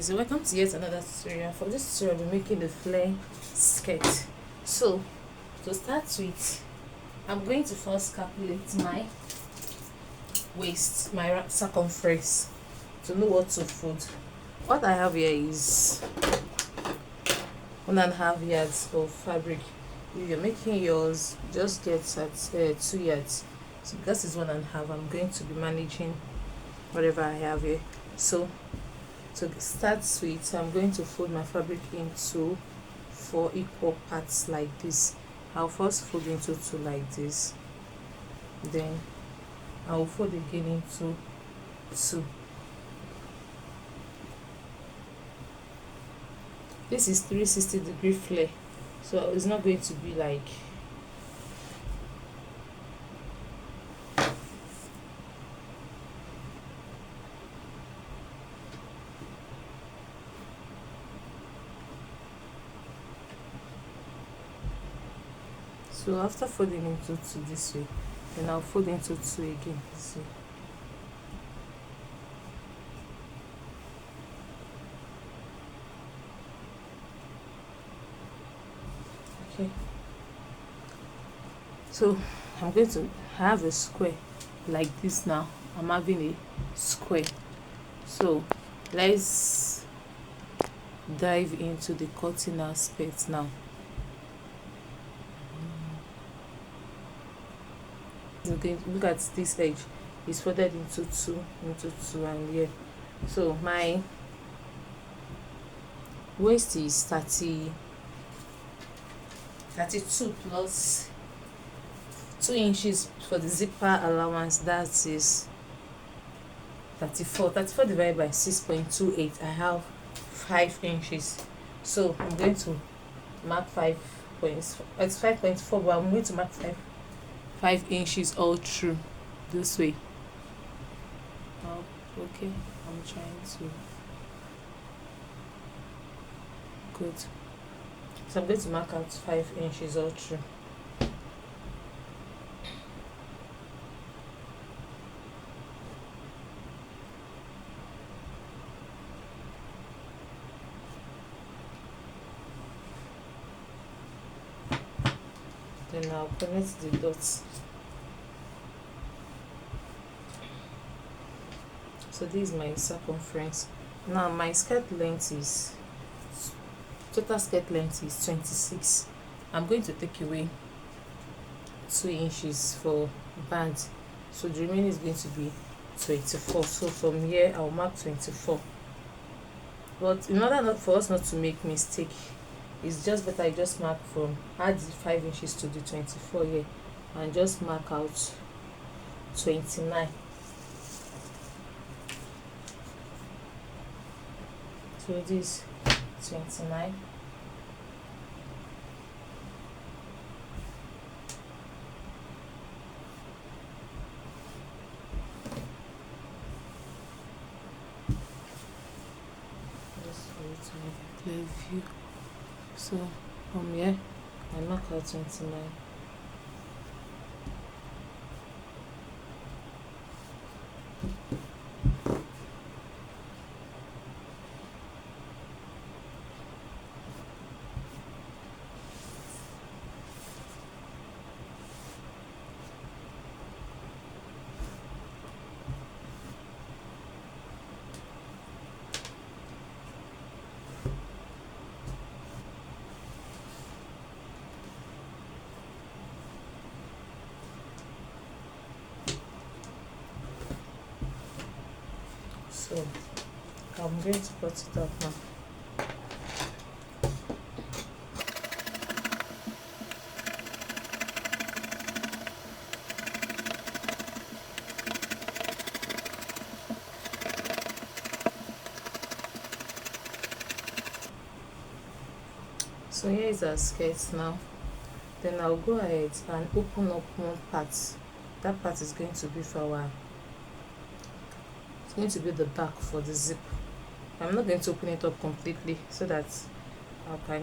guys, welcome to yet another tutorial. For this tutorial I'll be making the flare skirt. So to start with, I'm going to first calculate my waist, my circumference, to know what to fold. What I have here is 1.5 yards of fabric. If you're making yours, just get at 2 yards. So because it's 1.5, I'm going to be managing whatever I have here. So to start with, I'm going to fold my fabric into 4 equal parts like this. I'll first fold into 2 like this, then I'll fold again into 2. This is 360-degree flare, so it's not going to be like so. After folding into 2 this way, then I'll fold into 2 again this way. Okay, so I'm going to have a square like this. Now I'm having a square, so let's dive into the cutting aspect now. Look at this edge, is folded into 2 and here. So my waist is 32 plus 2 inches for the zipper allowance. That is 34 divided by 6.28. I have 5 inches, so I'm going to mark 5 points. It's 5.4, but I'm going to mark 5 inches all through this way. Oh, okay, I'm trying to. Good. So I'm going to mark out 5 inches all through. Then I'll connect the dots. So this is my circumference. Now my skirt length is, total skirt length is 26. I'm going to take away 2 inches for band, so the remaining is going to be 24. So from here I'll mark 24. But in order not for us not to make mistake, it's just better I just mark from, add the 5 inches to the 24 here, and just mark out 29. So this 29. Just for it to have a clear view. So from here I mark out 29. So I'm going to cut it off now. So here is our skirt now. Then I'll go ahead and open up one part. That part is going to be for our, it's going to be the back for the zip. I'm not going to open it up completely, so that I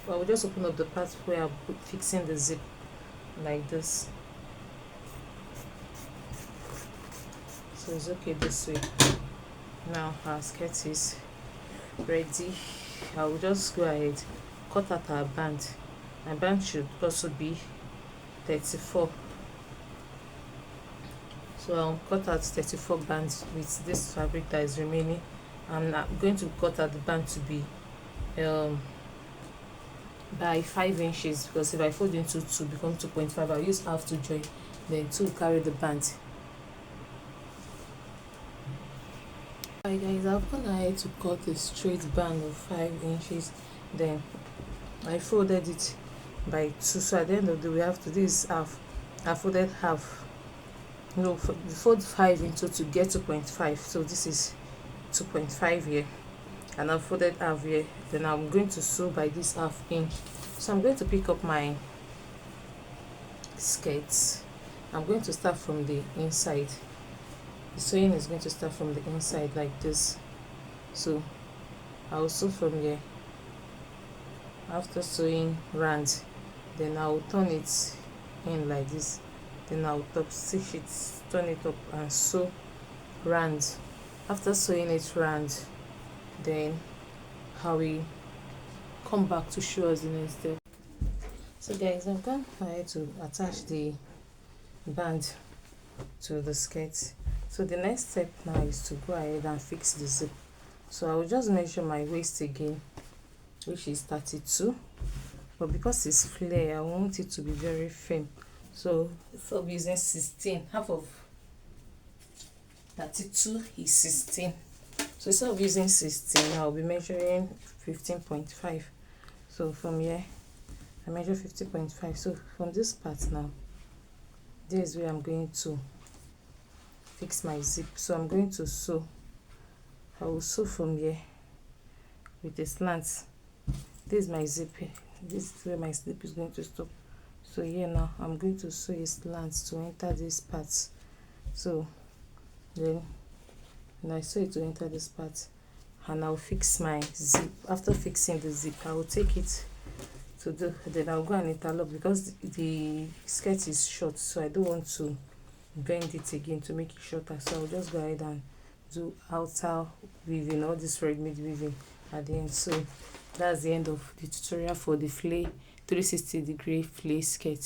will just open up the part where I'm fixing the zip like this. So it's okay this way. Now our skirt is ready, I will just go ahead, cut out our band. My band should also be 34, so I'll cut out 34 bands with this fabric that is remaining, and I'm going to cut out the band to be by 5 inches, because if I fold into 2 become 2.5, I'll use half to join, then 2 carry the band. Hi guys, I've gone ahead to cut a straight band of 5 inches, then I folded it by 2, so at the end of the day we have to, this is half, I folded half, no, fold 5 into to get 2.5, so this is 2.5 here, and I've folded half here. Then I'm going to sew by this half inch. So I'm going to pick up my skirts. I'm going to start from the inside. The sewing is going to start from the inside like this, so I'll sew from here. After sewing round, then I'll turn it in like this, then I'll top stitch it, turn it up and sew round. After sewing it round, then I will come back to show us the next step. So guys, I've gone ahead to attach the band to the skirt. So the next step now is to go ahead and fix the zip. So I will just measure my waist again, which is 32, but because it's flare, I want it to be very firm, so instead of using 16, half of 32 is 16, so instead of using 16, I'll be measuring 15.5. so from here I measure 50.5. so from this part now, this is where I'm going to fix my zip. So I'm going to sew, I will sew from here with a slant. This is my zip here, this is where my zip is going to stop. So here now I'm going to sew a slant to enter this part. So then when I sew it to enter this part, and I'll fix my zip. After fixing the zip, I will take it to do, then I'll go and interlock, because the skirt is short, so I don't want to bend it again to make it shorter. So I'll just go ahead and do outer weaving, all this ready-made weaving at the end. So that's the end of the tutorial for the flair 360 degree flair skirt.